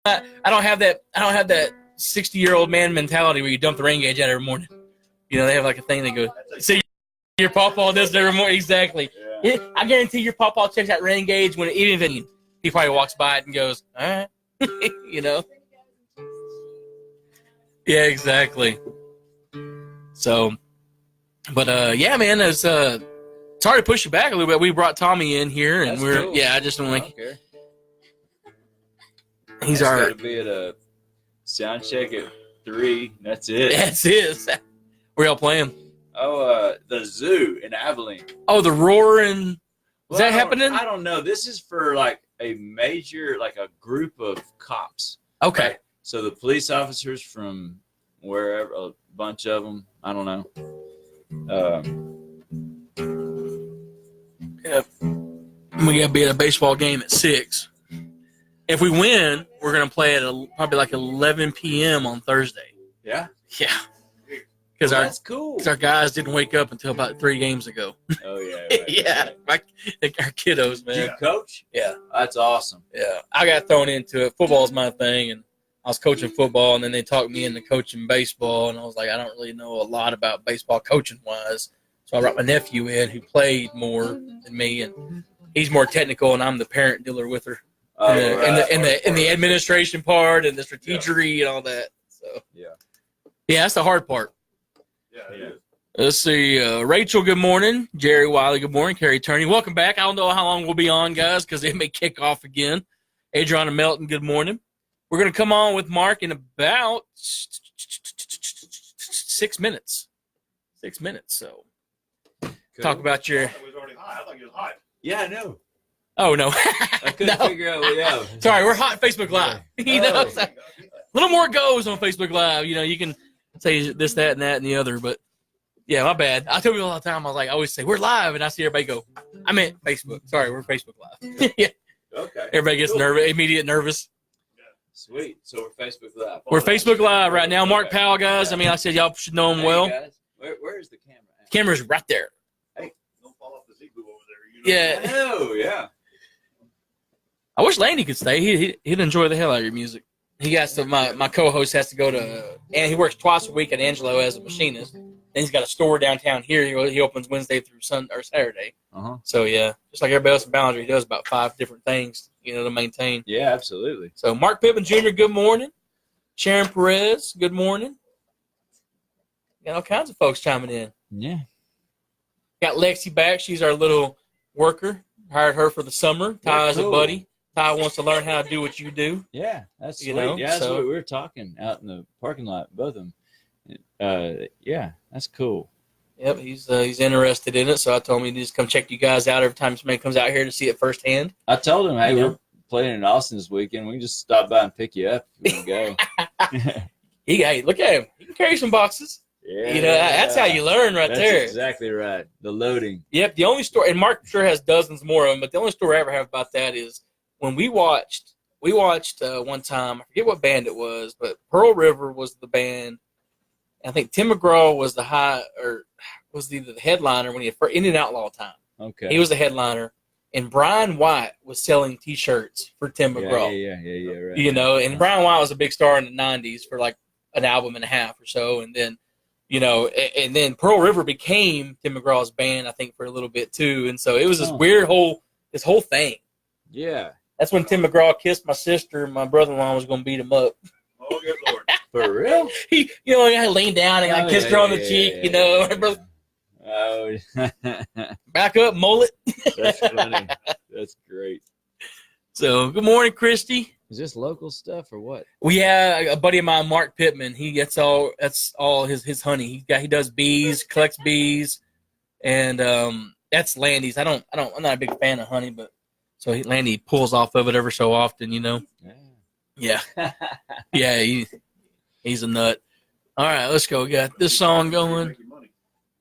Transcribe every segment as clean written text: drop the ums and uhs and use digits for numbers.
I don't have that. I don't have that 60-year-old man mentality where you dump the rain gauge out every morning. You know, they have like a thing that goes, see, your pawpaw does it every morning. Exactly. Yeah. I guarantee your pawpaw checks that rain gauge when even if he probably walks by it and goes, all right, you know. Yeah, exactly. So, but yeah, man, it's sorry to push you back a little bit. We brought Tommy in here, and That's cool. I just don't like. Okay. He's our. Got to be at a sound check at 3. That's it. That's his. Where y'all playing? Oh, the zoo in Abilene. Oh, the roaring. Is that happening? I don't know. This is for like a major, like a group of cops. Okay. Right? So the police officers from wherever, a bunch of them. I don't know. Yeah. We gotta be at a baseball game at 6. If we win, we're gonna play at probably like 11 p.m. on Thursday. Yeah. Yeah. Because that's cool. Because our guys didn't wake up until about 3 games ago. Oh yeah. Right, yeah. Our kiddos, man. Did you coach? Yeah. That's awesome. Yeah. I got thrown into it. Football's my thing, and I was coaching football, and then they talked me into coaching baseball, and I was like, I don't really know a lot about baseball coaching wise. So I brought my nephew in who played more than me, and he's more technical, and I'm the parent dealer with her. In the administration part and the strategery and all that. So yeah, that's the hard part. Yeah. Let's see. Rachel, good morning. Jerry Wiley, good morning. Carrie Turney, welcome back. I don't know how long we'll be on, guys, because it may kick off again. Adriana Melton, good morning. We're going to come on with Mark in about 6 minutes. 6 minutes. So talk about your. It was already hot. I thought it was hot. Yeah, I know. Oh, no. I couldn't figure out. Yeah. Sorry, we're hot Facebook Live. You know, so, a little more goes on Facebook Live. You know, you can say this, that, and that, and the other. But, yeah, my bad. I tell people all the time, I always say, we're live. And I see everybody go, I meant Facebook. Sorry, we're Facebook Live. Yeah. Okay. Everybody gets immediate nervous. Sweet. So we're Facebook Live. We're Facebook Live right now. Mark Powell, guys. I mean, I said y'all should know him well. Guys, where's the camera at? The camera's right there. Hey, don't fall off the Z-glue over there. Yeah. Oh, yeah. I wish Landy could stay. He'd enjoy the hell out of your music. He got to, my co-host has to go to, and he works twice a week at Angelo as a machinist. Then he's got a store downtown here. He opens Wednesday through Sunday or Saturday. So yeah, just like everybody else in Ballinger, he does about 5 different things, to maintain. Yeah, absolutely. So Mark Pittman Jr., good morning. Sharon Perez, good morning. Got all kinds of folks chiming in. Yeah. Got Lexi back. She's our little worker. Hired her for the summer. Ty is a buddy. Ty wants to learn how to do what you do. Yeah, that's sweet. Yeah, that's what we were talking out in the parking lot, both of them. Yeah, that's cool. Yep, he's interested in it, so I told him he'd just come check you guys out every time somebody comes out here to see it firsthand. I told him, hey, we're playing in Austin this weekend. We can just stop by and pick you up if we go. Hey, look at him. He can carry some boxes. Yeah, that's how you learn right there. That's exactly right. The loading. Yep, the only story, and Mark sure has dozens more of them, but the only story I ever have about that is when we watched one time, I forget what band it was, but Pearl River was the band. I think Tim McGraw was the headliner when he had Indian Outlaw time. Okay. He was the headliner, and Brian White was selling T-shirts for Tim McGraw. Yeah, right. And Brian White was a big star in the 90s for like an album and a half or so, and then, and then Pearl River became Tim McGraw's band, I think, for a little bit too, and so it was this weird whole thing. Yeah. That's when Tim McGraw kissed my sister, and my brother-in-law was going to beat him up. Oh, good Lord. For real? He leaned down and I kissed her on the cheek, Oh, back up, mullet. That's funny. That's great. So, good morning, Christy. Is this local stuff or what? We have a buddy of mine, Mark Pittman. He gets that's all his honey. He does bees, collects bees, and that's Landy's. I'm not a big fan of honey, but so Landy pulls off of it ever so often, Yeah. Yeah, he's a nut. All right, let's go. We got this song going.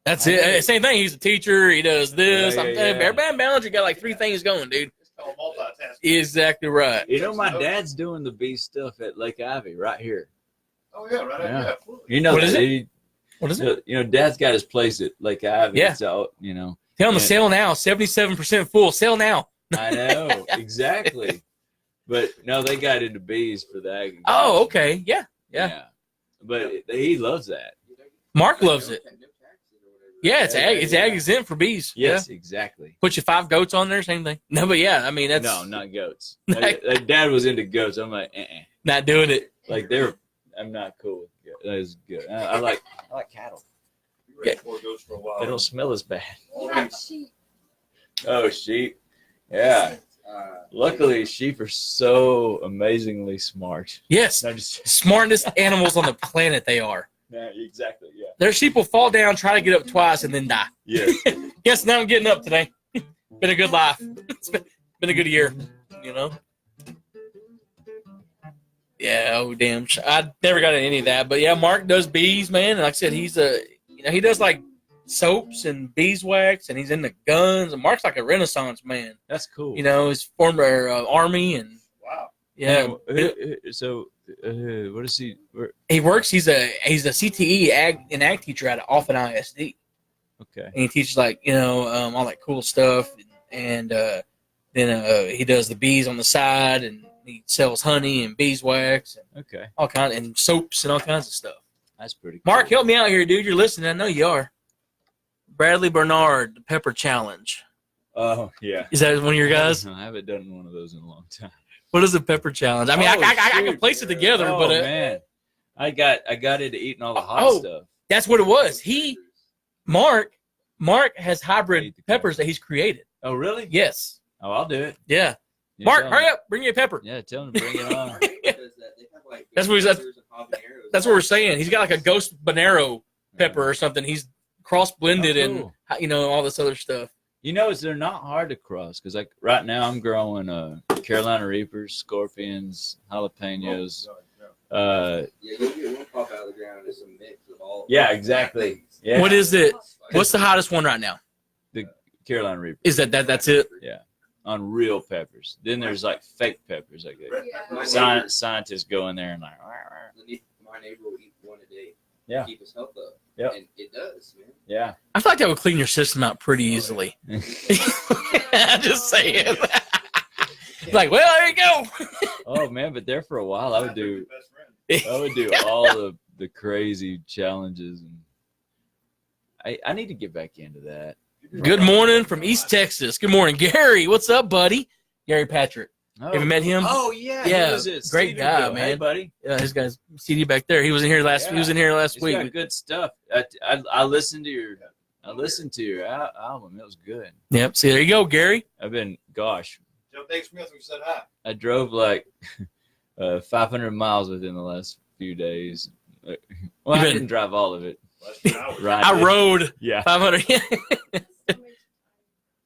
That's it. Same thing. He's a teacher. He does this. Everybody in Ballinger got like 3 things going, dude. It's called multitasking. Exactly right. My dad's doing the bee stuff at Lake Ivy right here. Oh, yeah, right. Yeah, absolutely. What is it? What is it? Dad's got his place at Lake Ivy. Yeah. So, Tell him to sell now. 77% full. Sell now. I know. Exactly. But no, they got into bees for the ag. Oh, okay. Yeah. But he loves that. Mark loves it. Yeah, it's ag exempt for bees. Yes, exactly. Put your 5 goats on there, same thing. No, but yeah, I mean that's no, not goats. Dad was into goats. I'm like, not doing it. Like I'm not cool with goats. That is good. I like cattle. Yeah. Goats for a while. They don't smell as bad. Sheep. Oh, sheep. Yeah. Luckily, sheep are so amazingly smart. Yes, smartest animals on the planet they are. Yeah, exactly. Yeah. Their sheep will fall down, try to get up twice, and then die. Yes. Yes, now I'm getting up today. Been a good life. It's been a good year, you know. Yeah. Oh damn. I never got into any of that, but yeah, Mark does bees, man. And like I said, he's he does like soaps and beeswax, and he's into guns. And Mark's like a Renaissance man. That's cool. You know, he's former army and wow. Yeah. So, what is he? He works. He's a CTE ag teacher at Alphen ISD. Okay. And he teaches all that cool stuff, and then he does the bees on the side, and he sells honey and beeswax, and all kinds and soaps and all kinds of stuff. That's pretty cool. Mark, help me out here, dude. You're listening. I know you are. Bradley Bernard, the Pepper Challenge. Oh yeah. Is that one of your guys? I haven't done one of those in a long time. What is the Pepper Challenge? I mean, I can place it together, but man, I got into eating all the hot stuff. That's what it was. Mark has hybrid peppers that he's created. Oh really? Yes. Oh, I'll do it. Yeah. Mark, hurry up! Bring me a pepper. Yeah, tell him to bring it on. That's what we're saying. He's got like a ghost habanero pepper or something. He's cross blended and all this other stuff. They're not hard to cross because like right now I'm growing Carolina Reapers, scorpions, jalapenos. You'll get one pop out of the ground. It's a mix of all. Yeah, exactly. Yeah. What is it? What's the hottest one right now? The Carolina Reaper. Is that's it? Yeah. On real peppers. Then there's like fake peppers. Like scientists go in there and like. My neighbor will eat one a day. Yeah. Keep his health up. Yeah. And it does, man. Yeah. I feel like that would clean your system out pretty easily. I'm just saying. Like, well, there you go. Oh man, but there for a while I would do all the crazy challenges, and I need to get back into that. Good morning from East Texas. Good morning, Gary. What's up, buddy? Gary Patrick. Oh. Have you met him? Oh yeah, yeah, great guy, man. Hey, buddy. Yeah, his guy's CD back there. He was in here last. He was in here last week. Got good stuff. I listened to your album. It was good. Yep. See, there you go, Gary. I've been gosh. Joe Dave Smith, we said hi. I drove like 500 miles within the last few days. Well, I didn't drive all of it. Right. I rode 500.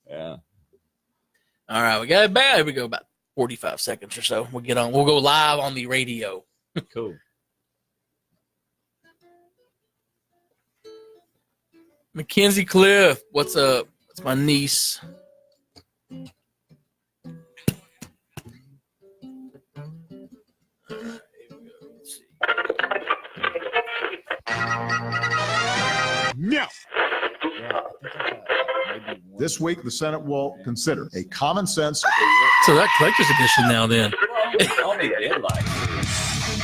Yeah. All right, we got it back. We go about 45 seconds or so. We'll get on. We'll go live on the radio. Cool. Mackenzie Cliff, what's up? It's my niece. No. This week, the Senate will consider a common sense. So that collector's edition now, then.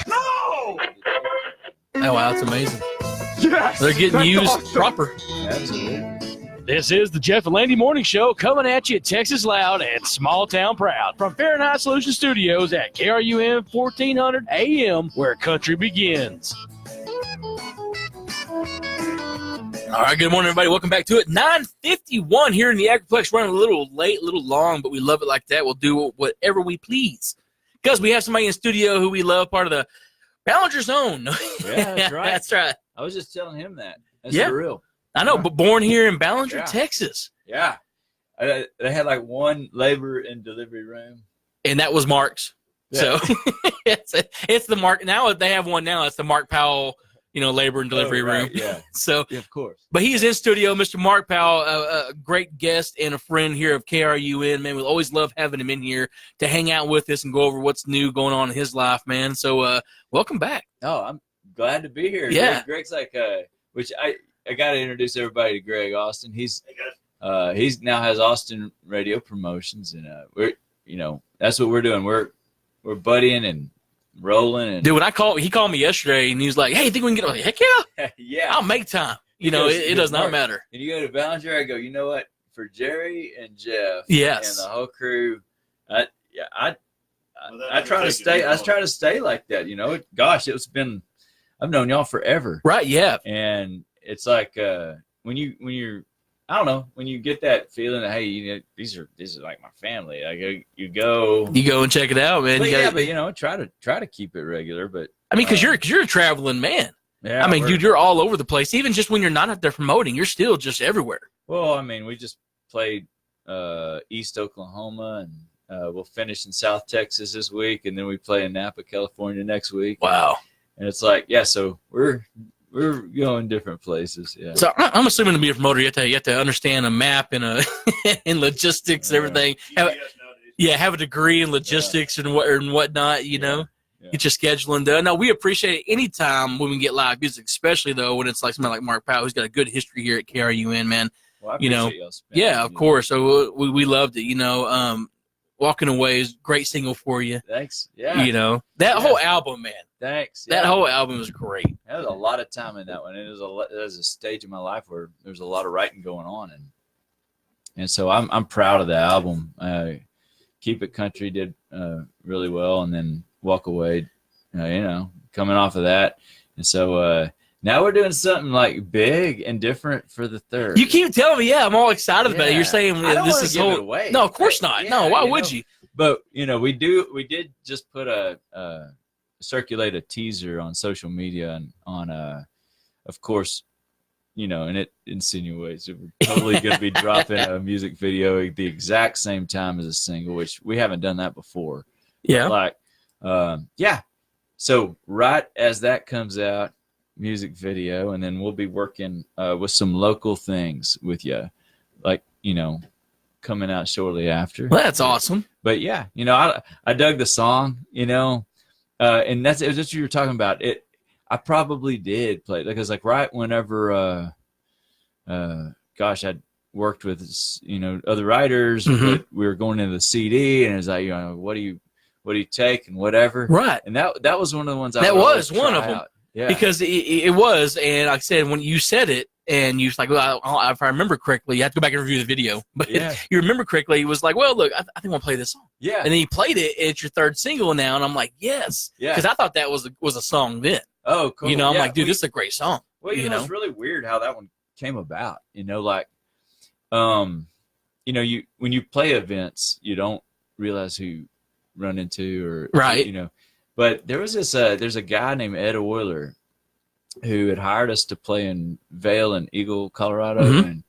No! Oh, wow, that's amazing. Yes! They're getting used proper. Absolutely. This is the Jeff and Landy Morning Show coming at you Texas loud and small town proud from Fahrenheit Solution Studios at KRUN 1400 AM, where country begins. All right, good morning, everybody. Welcome back to it. 9:51 here in the Agriplex. Running a little late, a little long, but we love it like that. We'll do whatever we please because we have somebody in studio who we love, part of the Ballinger Zone. Yeah, that's right. That's right. I was just telling him that. That's Yeah. for real. I know, but born here in Ballinger, Yeah. Texas. Yeah. They had like one labor and delivery room. And that was Mark's. Yeah. So it's the Mark. Now they have one now. It's the Mark Powell, labor and delivery room. Yeah. So, Yeah, of course. but he is in studio, Mr. Mark Powell, a great guest and a friend here of KRUN. Man, we always love having him in here to hang out with us and go over what's new going on in his life, man. So, welcome back. Oh, I'm glad to be here. Yeah. Greg's like, which I got to introduce everybody to Greg Austin. He's now has Austin Radio Promotions, and we're, that's what we're doing. We're we're buddying and rolling. And Dude, he called me yesterday and he was like, "Hey, you think we can get?" I'm like, "Heck yeah, yeah, I'll make time." You know, it does not Mark, matter. And you go to Ballinger, I go, you know what? For Jerry and Jeff, Yes, and the whole crew, I Well, try to stay. I try to stay like that. You know, gosh, I've known y'all forever, right? Yeah, and it's like when you're I don't know, when you get that feeling that, hey, you know, these are like my family. Like you go and check it out, man. But you know, try to keep it regular. But I mean, because you're a traveling man. yeah, I mean, dude, you're all over the place. Even just when you're not out there promoting, you're still just everywhere. Well, I mean, we just played East Oklahoma, and we'll finish in South Texas this week, and then we play in Napa, California next week. Wow. And it's like, yeah, so we're going different places. Yeah. So I'm assuming to be a promoter, you have to understand a map and and logistics, and everything. Have a degree in logistics and whatnot. You know, get your scheduling done. No, we appreciate it anytime when we get live music, especially though when it's like somebody like Mark Powell, who's got a good history here at KRUN, man. Well, I you know, appreciate y'all spending, yeah, of course. So we loved it. You know, Walking Away is a great single for you. Thanks. Yeah. You know, that whole album, man. Thanks. That whole album is great. There was a lot of time in that one. It was a stage in my life where there's a lot of writing going on, and so I'm proud of the album. Keep It Country did really well, and then Walk Away, you know, coming off of that, and so now we're doing something like big and different for the third. You keep telling me, yeah, I'm all excited about it. You're saying this is give it away. No, of course not. Yeah, no, why would you? But you know, we did just put circulate a teaser on social media and on of course, you know, and it insinuates that we're totally going to be dropping a music video at the exact same time as a single, which we haven't done that before. Yeah. Like, so right as that comes out, music video, and then we'll be working with some local things with you, like, you know, coming out shortly after. Well, that's awesome. But yeah, you know, I dug the song, you know, and that's what you were talking about. I probably did play because like right whenever I'd worked with, you know, other writers, but we were going into the CD, and it's like, you know, what do you take and whatever, right? And that was one of the ones that was one of them. Yeah. Because it was, and like I said, when you said it, and you was like, well, if I remember correctly, you have to go back and review the video, but you remember correctly, it was like, well, look, I think I'll play this song. Yeah. And then you played it, it's your third single now, and I'm like, yes. Yeah. Because I thought that was a song then. Oh, cool. You know, I'm like, dude, this is a great song. Well, you know, it's really weird how that one came about. You know, like, you know, when you play events, you don't realize who you run into or, right. You know, but there was there's a guy named Ed Euler who had hired us to play in Vail and Eagle, Colorado. And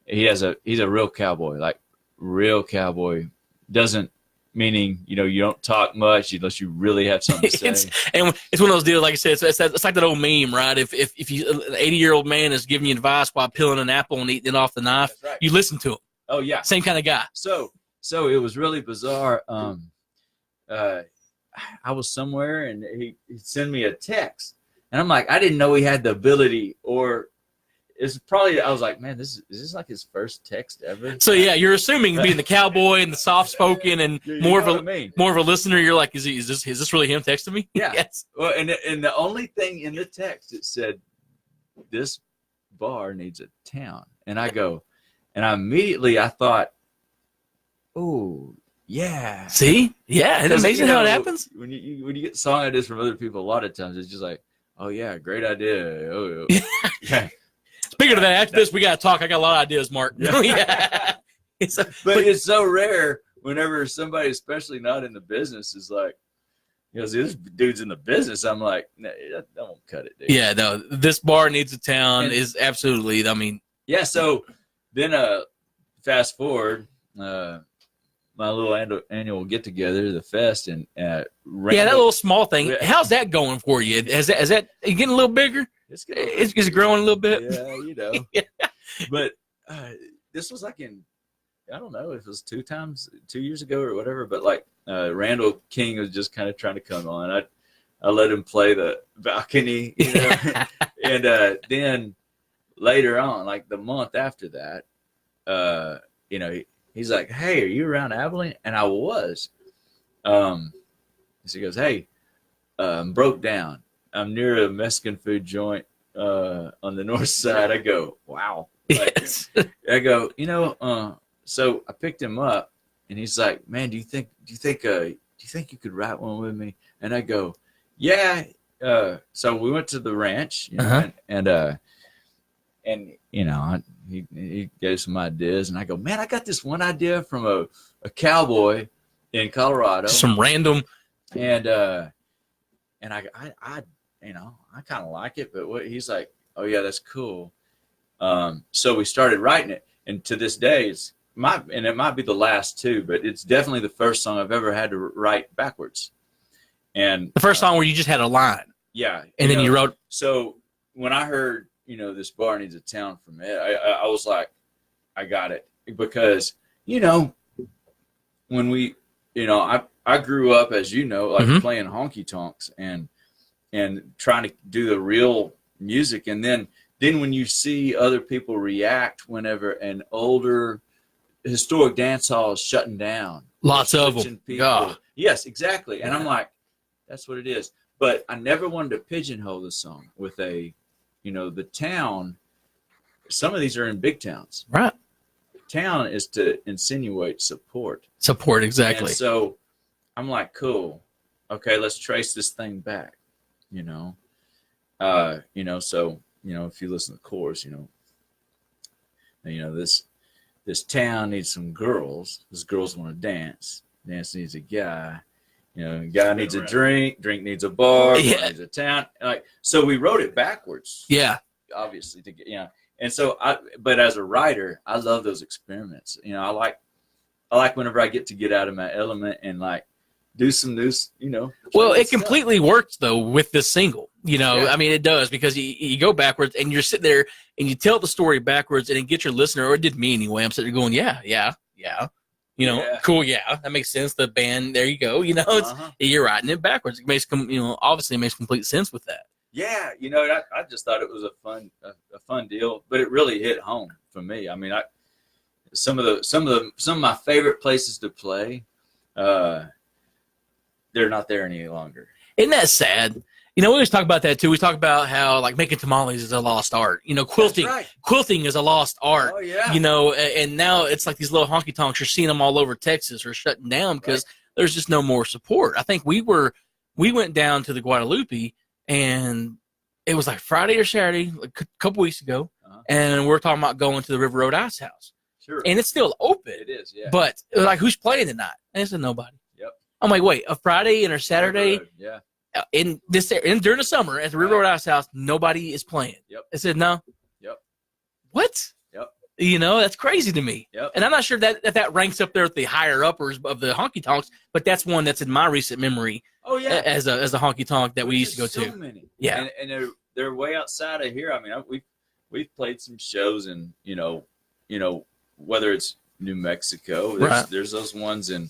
he's a real cowboy, like real cowboy. Doesn't meaning, you know, you don't talk much unless you really have something to say. It's one of those deals, like I said, it's like that old meme, right? If an 80-year-old man is giving you advice while peeling an apple and eating it off the knife, right. You listen to him. Oh yeah. Same kind of guy. So it was really bizarre. I was somewhere and he sent me a text, and I'm like, I didn't know he had the ability, or it's probably, I was like, man, is this like his first text ever? So yeah, you're assuming being the cowboy and the soft spoken and more of a listener, you're like, is this really him texting me? Yeah. Yes. Well, and the only thing in the text, it said, this bar needs a town. And I immediately thought, oh yeah. See? Yeah, it's amazing how it happens. When you get song ideas from other people, a lot of times it's just like, oh yeah, great idea. Oh yeah. Speaking of that, after this we gotta talk. I got a lot of ideas, Mark. Yeah. Yeah. But it's so rare whenever somebody, especially not in the business, is like, you know, this dude's in the business. I'm like, nah, that won't cut it, dude. Yeah, no, this bar needs a town is absolutely, I mean. Yeah, so then fast forward, my little annual get together, the fest, and that little small thing. How's that going for you? Is that getting a little bigger? It's growing a little bit. Yeah, you know. Yeah. But this was like I don't know if it was 2 years ago or whatever. But like Randall King was just kind of trying to come on. I let him play the balcony, you know, and then later on, like the month after that, you know. He's like, hey, are you around Abilene? And I was. He goes, hey, I'm broke down. I'm near a Mexican food joint on the north side. I go, wow. Like, Yes. I go, so I picked him up, and he's like, man, do you think you could write one with me? And I go, yeah. So we went to the ranch, and he gave some ideas, and I go, man, I got this one idea from a cowboy in Colorado, Some random. and I kind of like it, but he's like, oh yeah, that's cool. So we started writing it, and to this day, it might be the last two, but it's definitely the first song I've ever had to write backwards. And The first song where you just had a line. yeah, And then you wrote. So when I heard, this bar needs a town from it, I was like, I got it, because when we, I grew up, as like playing honky tonks and trying to do the real music, and then when you see other people react whenever an older historic dance hall is shutting down, Lots of them. people. Yes, exactly. And I'm like, that's what it is. But I never wanted to pigeonhole the song with the town. Some of these are in big towns. Right. Town is to insinuate support. Support, exactly. And so I'm like, cool. Okay, let's trace this thing back. So if you listen to the chorus, this town needs some girls. These girls want to dance. Dance needs a guy. Guy needs a drink. Drink needs a bar. Yeah. Bar needs a town. So we wrote it backwards. Yeah. Obviously, to get And so but as a writer, I love those experiments. I like whenever I get out of my element and like do some new, Well, it stuff. completely works though with this single. Yeah. I mean, it does, because you go backwards and you're sitting there and you tell the story backwards, and it gets your listener, or it did me anyway. I'm sitting there going, yeah. Yeah. Cool. Yeah, that makes sense. The band, there you go. You're writing it backwards. It makes obviously it makes complete sense with that. Yeah, I just thought it was a fun deal, but it really hit home for me. I mean, some of my favorite places to play, they're not there any longer. Isn't that sad? We always talk about that too. We talk about how like making tamales is a lost art. Quilting, That's right. quilting is a lost art. Oh yeah. And now it's like these little honky tonks. You're seeing them all over Texas are shutting down because there's just no more support. I think we went down to the Guadalupe, and it was like Friday or Saturday, like a couple weeks ago, and we're talking about going to the River Road Ice House. Sure. And it's still open. It is, yeah. But it was like, who's playing tonight? And I said, nobody. Yep. I'm like, wait, a Friday and a Saturday? Yeah. During the summer at the River Road Ice House, nobody is playing. Yep. I said, no. Yep. What? Yep. That's crazy to me. Yep. And I'm not sure that ranks up there with the higher uppers of the honky tonks, but that's one that's in my recent memory. Oh yeah. As a honky tonk that we used to go so to. Many. Yeah. And they're way outside of here. I mean, we've played some shows in whether it's New Mexico. There's those ones in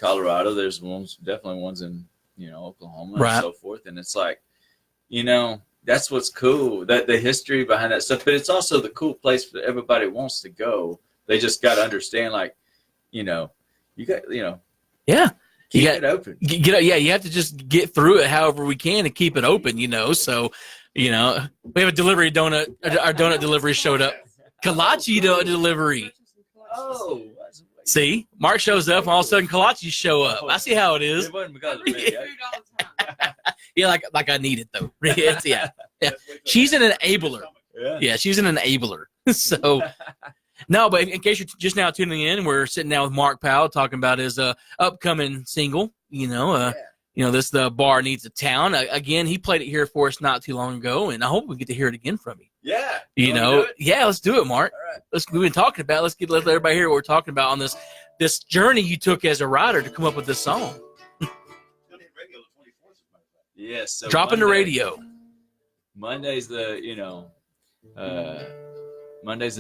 Colorado. There's definitely ones in Oklahoma and so forth. And it's like, that's what's cool, that the history behind that stuff. But it's also the cool place that everybody wants to go. They just got to understand, like, you got, Yeah. keep it open. You have to just get through it however we can and keep it open, So, we have a delivery donut. Our donut delivery showed up. Kolache delivery. Oh, See, Mark shows up, and all of a sudden Kolaches show up. I see how it is. It wasn't because of me. Yeah, like I need it though. Yeah. She's an enabler. Yeah, she's an enabler. So, no, but in case you're just now tuning in, we're sitting down with Mark Powell talking about his upcoming single. The bar needs a town. Again, he played it here for us not too long ago, and I hope we get to hear it again from you. Yeah. Yeah, let's do it, Mark. All right. We've been talking about. Let everybody hear what we're talking about on this journey you took as a writer to come up with this song. Yes. So Dropping the radio. Monday's the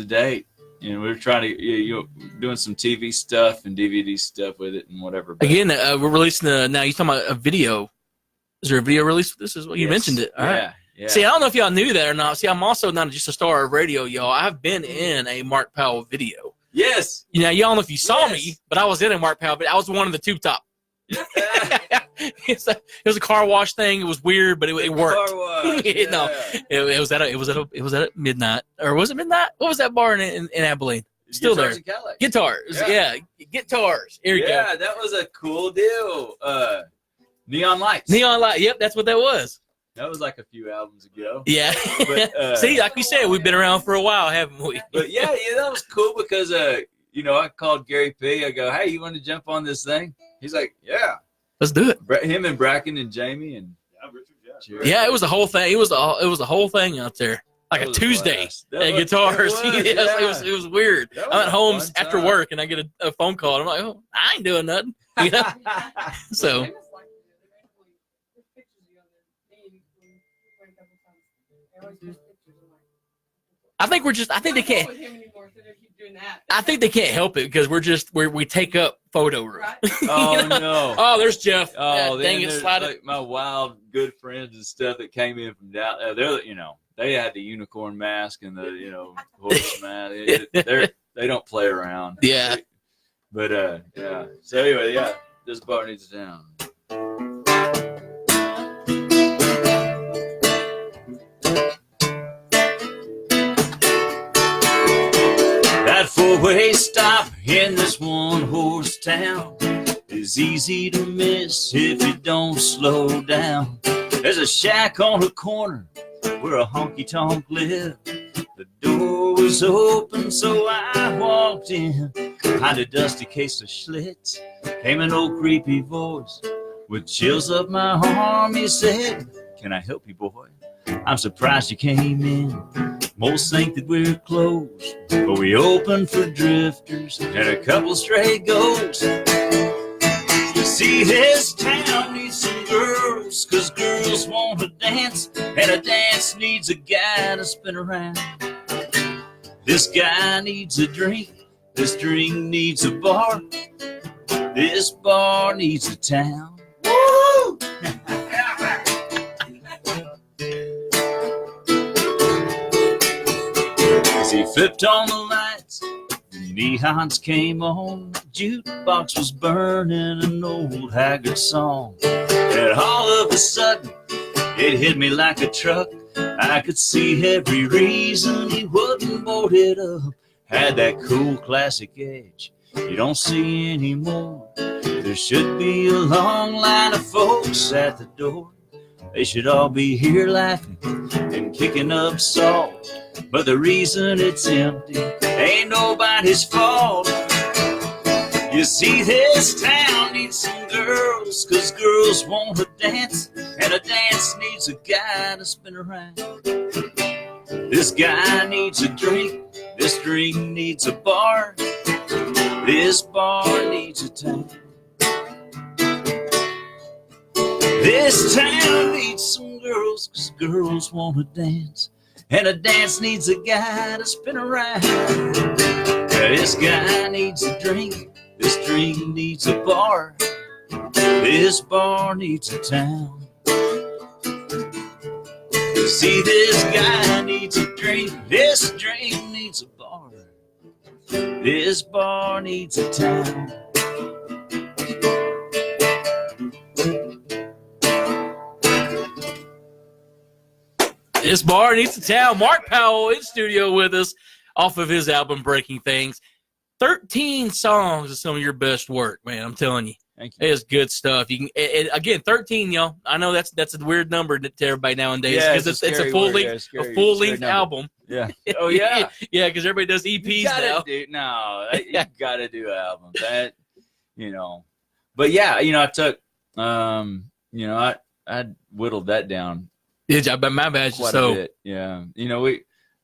date. We're trying to doing some TV stuff and DVD stuff with it and whatever. But Again, we're releasing now you're talking about a video. Is there a video release? This is what you mentioned it. All right. Yeah. See, I don't know if y'all knew that or not. See, I'm also not just a star of radio, y'all. I've been in a Mark Powell video. Yes. Y'all don't know if you saw me, but I was in a Mark Powell video. I was one of the two top. it was a car wash thing. It was weird, but it worked. Car wash, No, it was at midnight, or was it midnight? What was that bar in Abilene? Still Guitars there. and Cadillacs. Guitars, yeah, guitars. Here you go. Yeah, that was a cool deal. Neon Lights. Neon light. Yep, that's what that was. That was like a few albums ago. Yeah. But, See, like we said, we've been around for a while, haven't we? But yeah, that was cool because you know, I called Gary P. I go, hey, you want to jump on this thing? He's like, yeah. Let's do it. Him and Bracken and Jamie and Richard, Yeah, it was a whole thing. It was a whole thing out there. Like That a was a Tuesday blast. at guitars. It It was weird. That was I'm at a home fun after time. work and I get a phone call. And I'm like, oh, I ain't doing nothing. You know? So I think they can't. I think they can't help it because we take up photo room. Oh, You know? no. Oh, there's Jeff. Oh, Dang then it, there's slide it. like my wild good friends and stuff that came in from down. They're they had the unicorn mask and the horse mask. They don't play around. Yeah. But yeah. So anyway, yeah, this bar needs a town. That four-way stop in this one-horse town is easy to miss if you don't slow down. There's a shack on a corner where a honky-tonk lived. The door was open, so I walked in. Behind a dusty case of Schlitz came an old creepy voice with chills up my arm. He said, "Can I help you, boy? I'm surprised you came in. Most think that we're closed, but we open for drifters and a couple stray ghosts. You see, this town needs some girls, 'cause girls want to dance, and a dance needs a guy to spin around. This guy needs a drink, this drink needs a bar, this bar needs a town." Woo! As he flipped on the lights, the neons came on, the jukebox was burning an old haggard song. And all of a sudden, it hit me like a truck. I could see every reason he wouldn't board it up. Had that cool classic edge you don't see anymore. There should be a long line of folks at the door. They should all be here laughing and kicking up salt. But the reason it's empty ain't nobody's fault. You see, this town needs some girls, 'cause girls want to dance, and a dance needs a guy to spin around. This guy needs a drink, this drink needs a bar, this bar needs a town. This town needs some girls, 'cause girls want to dance, and a dance needs a guy to spin around. This guy needs a drink, this drink needs a bar, this bar needs a town. See, this guy needs a drink, this drink needs a bar, this bar needs a town. This bar needs a town. Mark Powell in studio with us off of his album Breaking Things. 13 songs of some of your best work, man. I'm telling you. Thank you. It is good stuff. You can again 13, y'all. I know that's a weird number to everybody nowadays Yeah, because it's a full length album. Yeah. Oh yeah. Yeah, because everybody does EPs now. You gotta do albums. That But yeah, I took I whittled that down My bad. quite a bit. Yeah.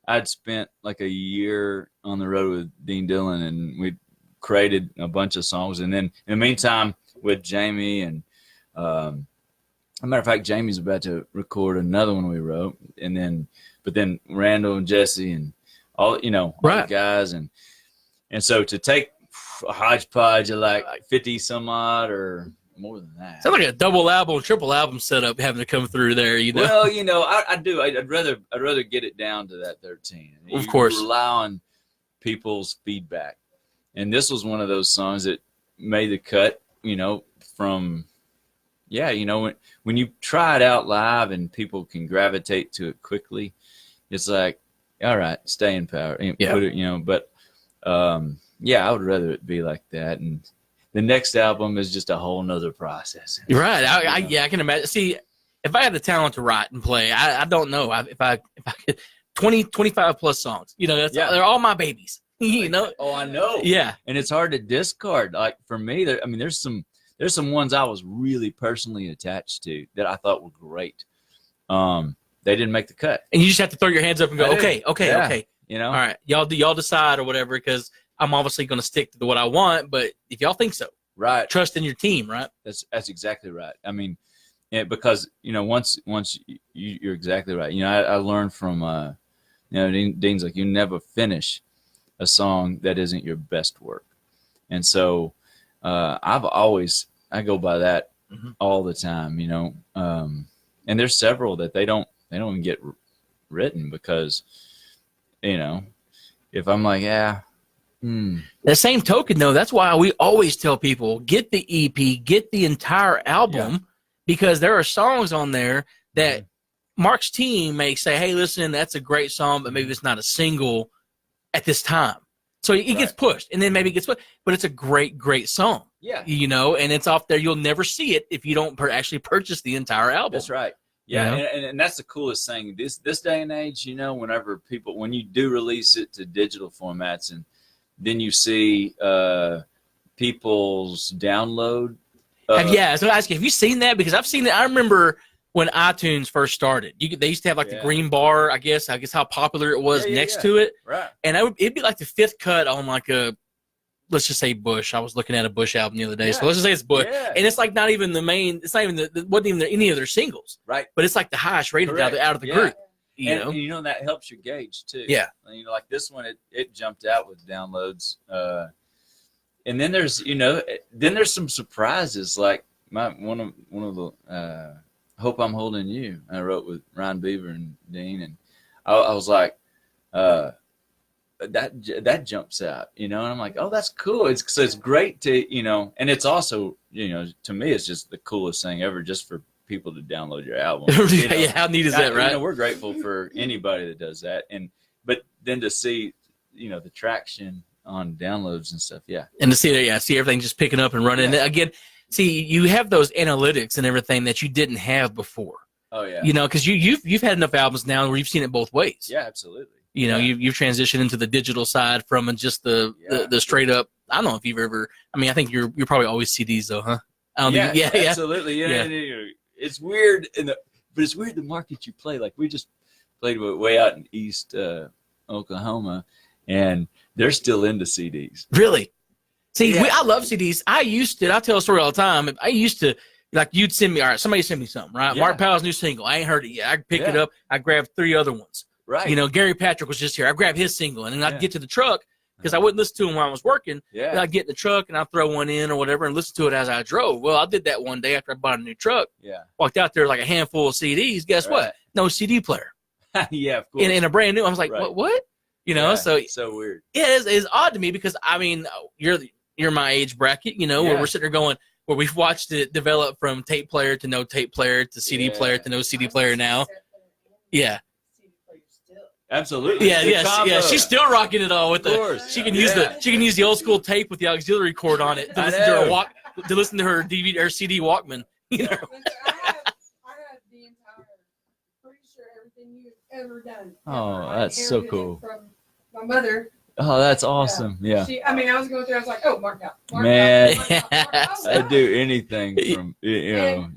I'd spent like a year on the road with Dean Dillon, and we created a bunch of songs. And then in the meantime, with Jamie and as a matter of fact, Jamie's about to record another one we wrote, but then Randall and Jesse and all all the guys, and so to take a hodgepodge of like 50 some odd or more than that. Sounds like a double album, triple album setup having to come through there. Well, I do. I'd rather get it down to that 13. Of course, rely on people's feedback, and this was one of those songs that made the cut. From yeah, you know, when you try it out live and people can gravitate to it quickly, it's like, all right, staying power. Yeah. Put it, you know, but yeah, I would rather it be like that. And the next album is just a whole nother process. Right. I can imagine. See, if I had the talent to write and play, I don't know if I could 25 plus songs. You know, they're all my babies. You know. Oh, I know. Yeah. And it's hard to discard. Like for me, there's some ones I was really personally attached to that I thought were great. They didn't make the cut. And you just have to throw your hands up and go, okay. You know, all right, y'all decide or whatever, because I'm obviously going to stick to what I want. But if y'all think so, right, trust in your team, right? That's exactly right. I mean, yeah, because you know, once you're exactly right. You know, I learned from you know, Dean's like, you never finish a song that isn't your best work, and so I go by that all the time. You know, and there's several that they don't even get written because, you know, if I'm like, the same token though, that's why we always tell people, get the EP, get the entire album, because there are songs on there that Mark's team may say, hey, listen, that's a great song, but maybe it's not a single at this time. So it gets pushed, and then maybe it gets pushed, but it's a great song. Yeah. You know, and it's off there. You'll never see it if you don't actually purchase the entire album. That's right. Yeah, you know? and that's the coolest thing. This day and age, you know, when you do release it to digital formats, and then you see people's download. So I ask you, have you seen that? Because I've seen it. I remember when iTunes first started. They used to have like the green bar. I guess how popular it was next to it. Right. And it'd be like the fifth cut on like a, let's just say Bush. I was looking at a Bush album the other day, so let's just say it's Bush, and it's like not even the main. It's not even wasn't even any of their singles, right? But it's like the highest rated out of the group. And you know that helps your gauge too. Yeah, you know, like this one, it jumped out with downloads, and then there's some surprises. Like one of the "Hope I'm Holding You" I wrote with Ryan Beaver and Dean, and I was like, that jumps out, you know, and I'm like, oh, that's cool. It's great to, you know, and it's also, you know, to me, it's just the coolest thing ever, just for people to download your album. You know? Yeah, how neat is that, right? You know, we're grateful for anybody that does that, but then to see, you know, the traction on downloads and stuff, and to see everything just picking up and running. And again, see, you have those analytics and everything that you didn't have before. Oh yeah, you know, because you've had enough albums now where you've seen it both ways. Yeah, absolutely. You know, you've transitioned into the digital side from just the straight up. I don't know if you've ever. I mean, I think you're probably always CDs though, huh? Absolutely. Yeah. It's weird but it's weird the market you play. Like we just played way out in East Oklahoma, and they're still into CDs. Really? See, I love CDs. I tell a story all the time. I used to. Like you'd send me, all right, somebody send me something, right? Mark Powell's new single. I ain't heard it yet. I pick it up. I grabbed 3 other ones. Right. You know, Gary Patrick was just here. I grabbed his single, and then I'd get to the truck because I wouldn't listen to him while I was working. Yeah. Then I'd get in the truck, and I'd throw one in or whatever and listen to it as I drove. Well, I did that one day after I bought a new truck. Yeah. Walked out there like a handful of CDs. Guess what? No CD player. Yeah, of course. In a brand new. I was like, what? You know, so weird. Yeah, it's odd to me because, I mean, you're my age bracket, you know, where we're sitting there going, where we've watched it develop from tape player to no tape player to CD player to no CD player now. Yeah. Absolutely. Yeah. She's still rocking it all with she can use she can use the old school tape with the auxiliary cord on it to listen to her DVD or CD Walkman. You know. I have the entire, pretty sure everything you've ever done. Oh, that's so cool. From my mother. Oh, that's awesome. Yeah. I was going through, I was like, oh, Mark out. Man, out. I'd do anything from, you know,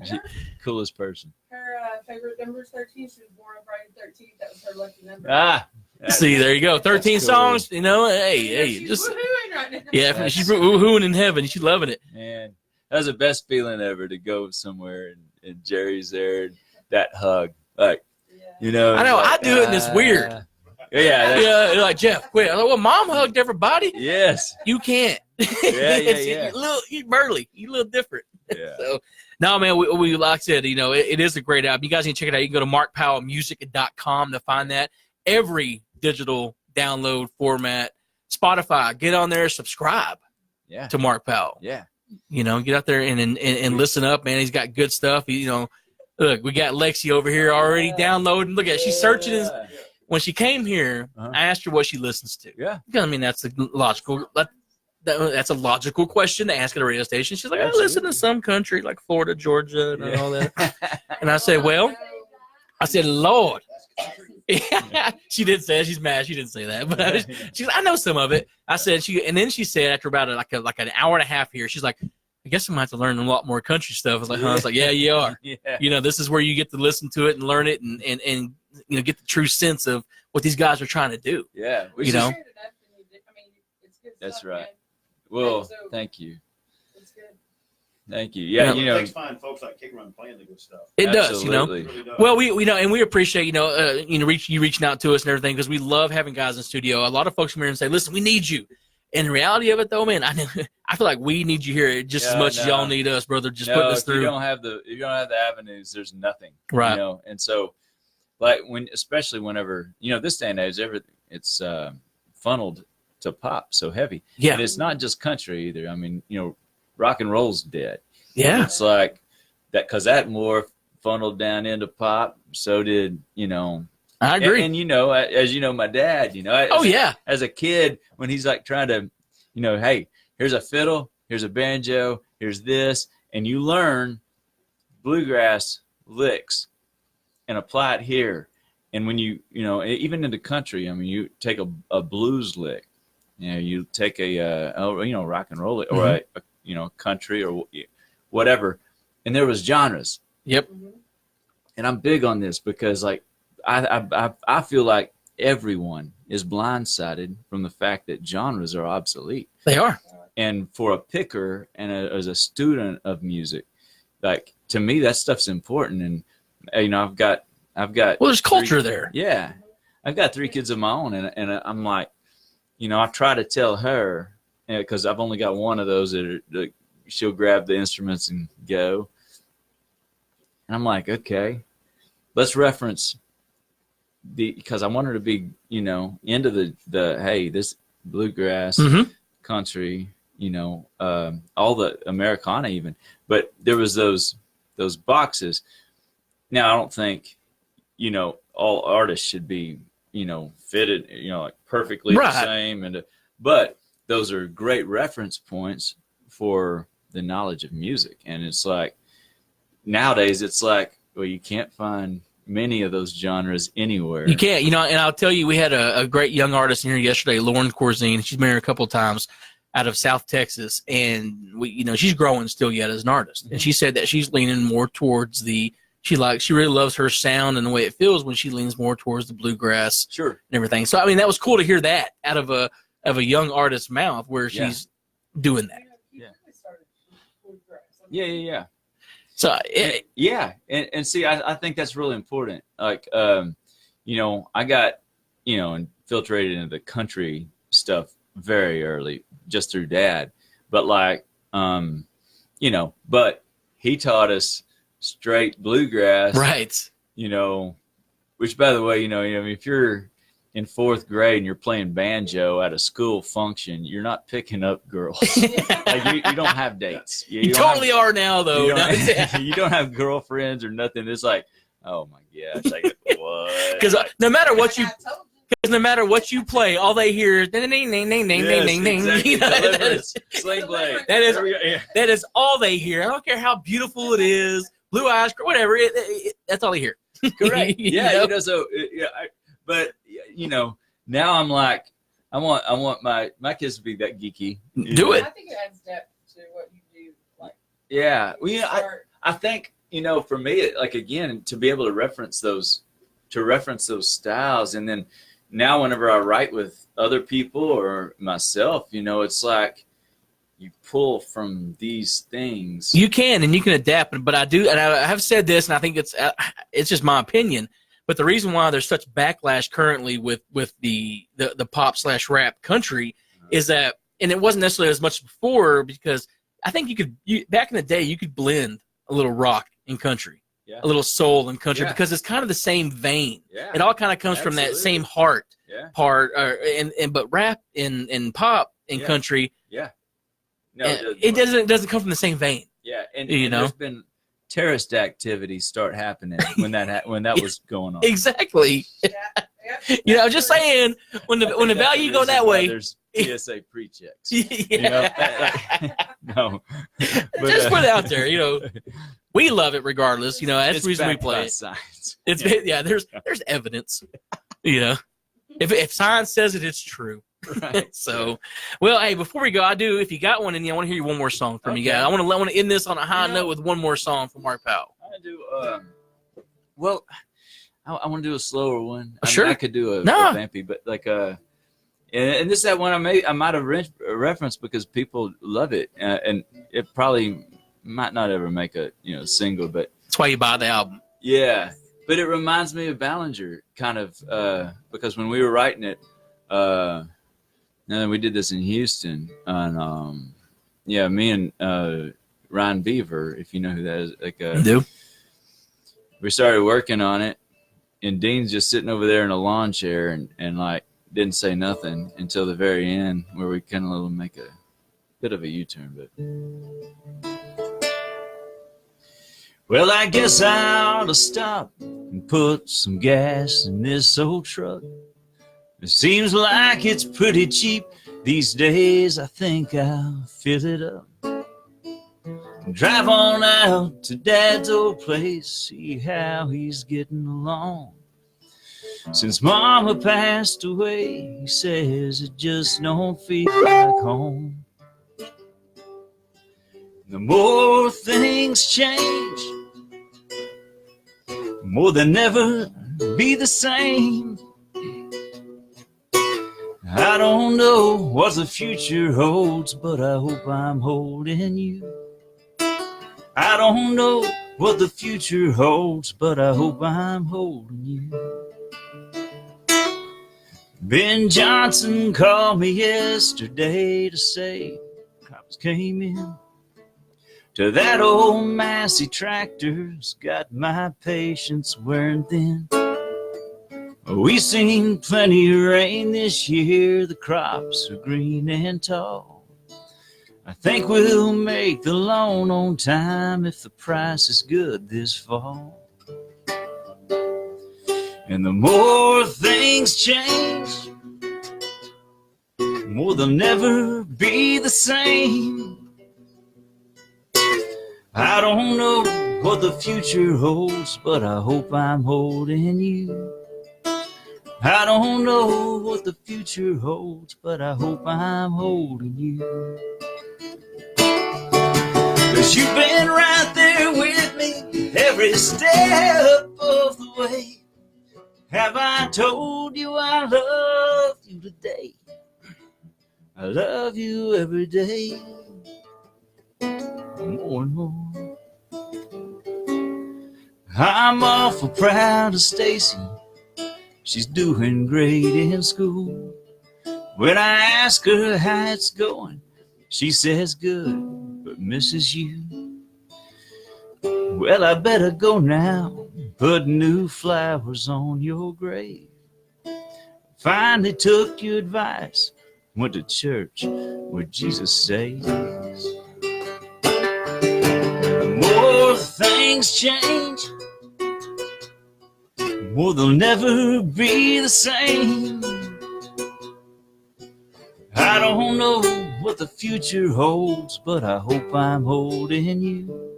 coolest person. Her favorite number is 13. She was born on Friday the 13th. That was her lucky number. See, there you go. 13 songs, you know, hey, just. She's woohooing right now. Yeah, she's woohooing in heaven. She's loving it. Man, that was the best feeling ever to go somewhere and Jerry's there and that hug. Like, you know. I know, I do it and it's weird. Yeah, like Jeff, quit. I was like, well, Mom hugged everybody. Yes, you can't. You're burly. You a little different. Yeah. So, no, man, we like I said, you know, it is a great album. You guys need to check it out. You can go to markpowellmusic.com to find that. Every digital download format, Spotify, get on there, subscribe. To Mark Powell. Yeah. You know, get out there and listen up, man. He's got good stuff. Look, we got Lexi over here already downloading. Look at she's searching. When she came here, I asked her what she listens to. Yeah. I mean, that's a logical. That's a logical question to ask at a radio station. She's like, Absolutely. I listen to some country like Florida, Georgia, and all that. And I said, Lord. She did say it. She's mad. She didn't say that, but she's. I know some of it. I said and then she said after about like an hour and a half here, she's like, I guess I'm gonna have to learn a lot more country stuff. I was like, huh? I was like, yeah, you are. Yeah. This is where you get to listen to it and learn it and get the true sense of what these guys are trying to do. Yeah. That's right. Well, thank you. It's good. Thank you. Yeah, It takes fine folks like KRUN playing the good stuff. It Absolutely. does, It really does. Well, we appreciate you reaching out to us and everything because we love having guys in the studio. A lot of folks come here and say, "Listen, we need you." And the reality of it, though, man, I feel like we need you here just as much as y'all need us, brother. Just putting us through. If you don't have the avenues, there's nothing. Right. And so, like especially whenever this day and age, everything it's funneled to pop so heavy. Yeah. And it's not just country either. I mean, rock and roll's dead. Yeah. It's like that because that more funneled down into pop. So did I agree. And as my dad. As a kid, when he's like trying to, hey, here's a fiddle, here's a banjo, here's this, and you learn bluegrass licks and apply it here. And when you even in the country, I mean, you take a blues lick, you take a rock and roll it or a country or whatever, and there was genres. Yep. And I'm big on this because like I feel like everyone is blindsided from the fact that genres are obsolete. They are. And for a picker and as a student of music, like to me that stuff's important. And I've got Well, there's culture there. Yeah, I've got 3 kids of my own, and I'm like, I try to tell her because I've only got one of those that she'll grab the instruments and go, and I'm like, okay, let's reference because I want her to be into the hey, this bluegrass country, all the Americana even, but there was those boxes. Now I don't think all artists should be fitted like perfectly the same, but those are great reference points for the knowledge of music. And it's like nowadays it's like, well, you can't find many of those genres anywhere. You can't, and I'll tell you, we had a great young artist in here yesterday, Lauren Corzine. She's married a couple of times out of South Texas, and she's growing still yet as an artist. And she said that she's leaning more towards she really loves her sound and the way it feels when she leans more towards the bluegrass and everything. So, I mean, that was cool to hear that out of a young artist's mouth where she's doing that. Yeah. So, and see, I think that's really important. Like, I got, infiltrated into the country stuff very early just through dad. But like, but he taught us straight bluegrass, right? Which by the way, if you're in 4th grade and you're playing banjo at a school function, you're not picking up girls. Like you don't have dates. You totally are now, though. You don't have girlfriends or nothing. It's like, oh my gosh, like what? Because no matter what you play, all they hear is ding ding ding ding ding ding ding. Sling blade. That is all they hear. I don't care how beautiful it is. Blue eyes, whatever. That's all they hear. Correct. Yeah. But now I'm like, I want my kids to be that geeky. Do it. I think it adds depth to what you do. Like, yeah. Well, I think for me, like again, to be able to reference those styles, and then now whenever I write with other people or myself, it's like, you pull from these things. You can, and you can adapt. But I do, and I have said this, and I think it's just my opinion. But the reason why there's such backlash currently with the pop / rap country is that, and it wasn't necessarily as much before, because I think back in the day you could blend a little rock and country, a little soul and country, because it's kind of the same vein. It all kind of comes from that same heart part, but rap and pop and country. No, it doesn't come from the same vein. Yeah, and there's been terrorist activities start happening when that was going on. Exactly. Yeah, Just saying, when the value go that way, there's TSA pre-checks. Yeah. No, but, just put it out there. We love it regardless. That's it's the reason we backed play by it. science. There's evidence. If science says it, it's true. Right. So, well, hey, before we go, if you got one in you, I want to hear you one more song from you guys. I want to end this on a high note with one more song from Mark Powell. I do. Well, I want to do a slower one. Sure. I could do a vampy, but and this is that one I might have referenced because people love it, and it probably might not ever make a single, but that's why you buy the album. Yeah, but it reminds me of Ballinger, kind of, because when we were writing it, and we did this in Houston, and me and Ryan Beaver, if you know who that is, Do. We started working on it, and Dean's just sitting over there in a lawn chair and didn't say nothing until the very end, where we kind of make a bit of a U-turn. But well, I guess I ought to stop and put some gas in this old truck. It seems like it's pretty cheap these days. I think I'll fill it up. Drive on out to Dad's old place, see how he's getting along. Since Mama passed away, he says it just don't feel like home. The more things change, more they'll never be the same. I don't know what the future holds, but I hope I'm holding you. I don't know what the future holds, but I hope I'm holding you. Ben Johnson called me yesterday to say cops came in to that old Massey tractor's got my patience wearing thin. We've seen plenty of rain this year, the crops are green and tall. I think we'll make the loan on time if the price is good this fall. And the more things change, more they'll never be the same. I don't know what the future holds, but I hope I'm holding you. I don't know what the future holds, but I hope I'm holding you. 'Cause you've been right there with me every step of the way. Have I told you I love you today? I love you every day, more and more. I'm awful proud of Stacy. She's doing great in school. When I ask her how it's going, she says good, but misses you. Well, I better go now, put new flowers on your grave. Finally took your advice, went to church where Jesus saves. The more things change, more they'll never be the same. I don't know what the future holds, but I hope I'm holding you.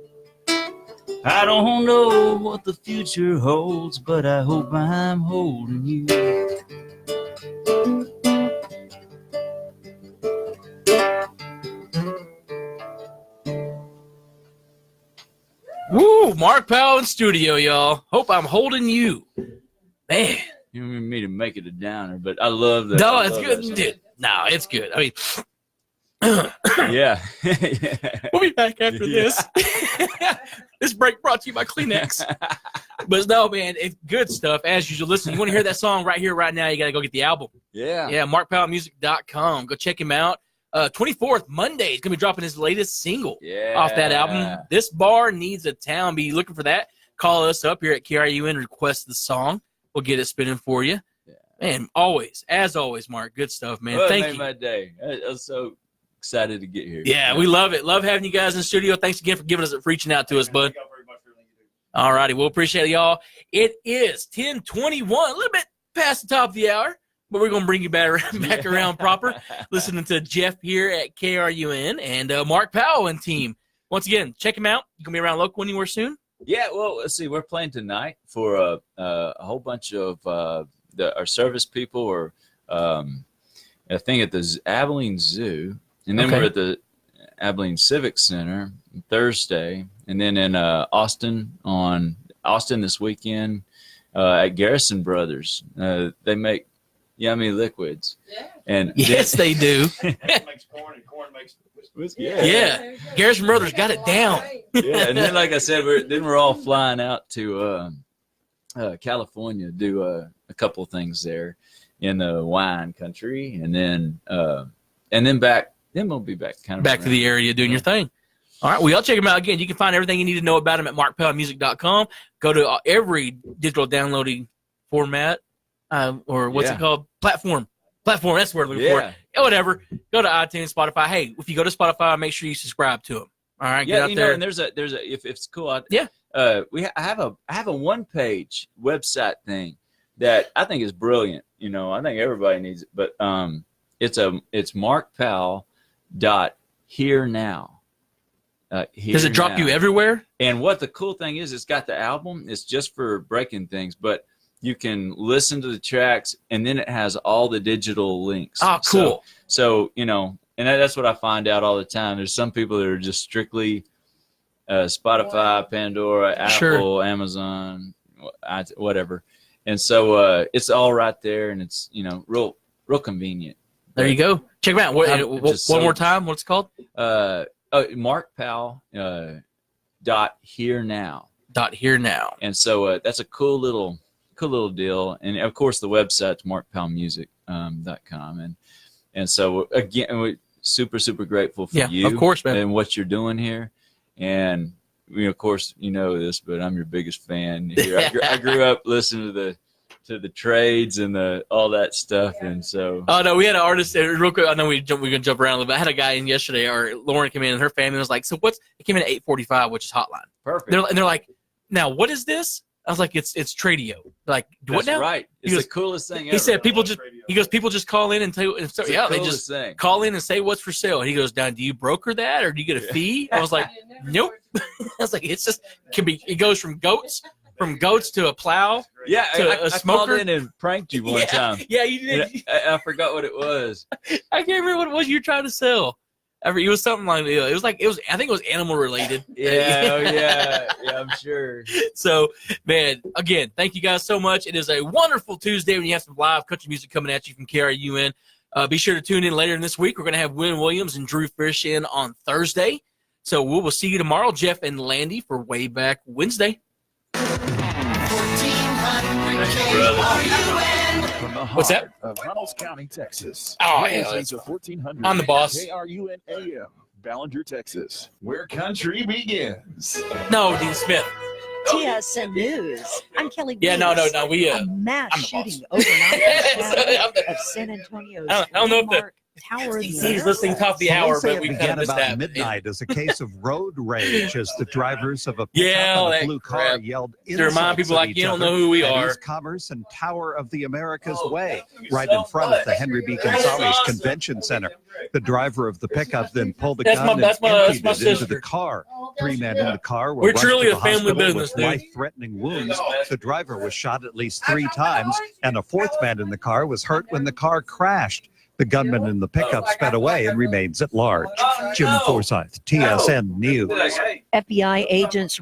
I don't know what the future holds, but I hope I'm holding you. Woo! Mark Powell in studio, y'all. Hope I'm holding you. Man. You don't mean me to make it a downer, but I love that. No, it's good. Dude, no, it's good. I mean, yeah. we'll be back after this. This break brought to you by Kleenex. But no, man, it's good stuff. As usual, listen, you want to hear that song right here, right now, you got to go get the album. Yeah. Yeah, markpowellmusic.com. Go check him out. 24th, Monday, he's going to be dropping his latest single off that album. This Bar Needs a Town. Be looking for that. Call us up here at KRUN, request the song. We'll get it spinning for you. Yeah. Man, always, as always, Mark, good stuff, man. Well, Thank it made you. my day. I was so excited to get here. Yeah, we love it. Love having you guys in the studio. Thanks again for reaching out to us, bud. Thank y'all very much for everything you do. All righty. We'll appreciate it, y'all. It is 10:21, a little bit past the top of the hour, but we're going to bring you back around proper. Listening to Jeff here at KRUN and Mark Powell and team. Once again, check him out. You going to be around local anywhere soon? Yeah, well, let's see. We're playing tonight for a whole bunch of our service people, or I think at the Abilene Zoo, and then we're at the Abilene Civic Center Thursday, and then in Austin this weekend at Garrison Brothers. They make yummy liquids. Yeah. And Yes, they do. It makes corn, and corn makes whiskey. Yeah. Garrison Brothers got it down. Yeah, and then like I said, we're all flying out to California to do a couple of things there in the wine country, and then back. Then we'll be back Back to the area doing your thing. All right. Well, y'all check him out again. You can find everything you need to know about him at markpowellmusic.com. Go to every digital downloading format, or what's it called? Platform. That's the word we're looking for. Whatever. Go to iTunes, Spotify. Hey, if you go to Spotify, make sure you subscribe to him. All right. Yeah, get out there. and there's a if it's cool. I have a one-page website thing that I think is brilliant. I think everybody needs it, but it's markpowell.herenow. Does it drop you everywhere? And what the cool thing is, it's got the album. It's just for breaking things, but you can listen to the tracks, and then it has all the digital links. Oh, cool. So and that's what I find out all the time. There's some people that are just strictly Spotify, Pandora, Apple, Amazon, whatever. And so it's all right there, and it's real convenient. There you go. Check them out. One more time. What's it called? Mark Powell .here now. .here now. And so that's a cool little deal. And of course the website's markpowellmusic.com. And so again, we're super, super grateful for you, of course, man, and what you're doing here. And of course, this, but I'm your biggest fan here. I grew up listening to the trades and all that stuff, and so. Oh no, we had an artist real quick. I know we're gonna jump around a little bit. I had a guy in yesterday, or Lauren came in, and her family was like, "So it came in at 8:45, which is Hotline." Perfect. They're like, "Now what is this?" I was like, "It's Tradio." Like, what now? Right. It's the coolest thing ever. He said, people just call in and tell you. They just call in and say what's for sale. And he goes, "Now, do you broker that, or do you get a fee?" I was like, "Nope." I was like, "It's just it goes from goats to a plow." Yeah, to a smoker. I called in and pranked you one time. Yeah, you did. I forgot what it was. I can't remember what it was you were trying to sell. It was something like it was. I think it was animal related. Yeah, I'm sure. So, man, again, thank you guys so much. It is a wonderful Tuesday when you have some live country music coming at you from KRUN. Be sure to tune in later in this week. We're going to have Wynn Williams and Drew Fish in on Thursday. So we will see you tomorrow, Jeff and Landy, for Way Back Wednesday. What's that? Of Reynolds County, Texas. Oh, yeah. That's 1400. I'm the boss. KRUN AM, Ballinger, Texas, where country begins. No, Dean Smith. TSN News. I'm Kelly. Yeah, no. We a mass shooting overnight of San Antonio's I don't know if Tower. He's listening top of the hour, but we kind of missed that. Midnight as a case of road rage as the drivers of a blue car yelled to remind people like you don't know who we are. East Commerce and Tower of the Americas Way, right in front of the Henry B. Gonzalez Convention Center. The driver of the pickup then pulled the gun and emptied it into the car. 3 men in the car were We're truly a family business, with life-threatening wounds. The driver was shot at least 3 times, and a 4th man in the car was hurt when the car crashed. The gunman in the pickup sped away and remains at large. Jim Forsyth, TSN News. FBI agents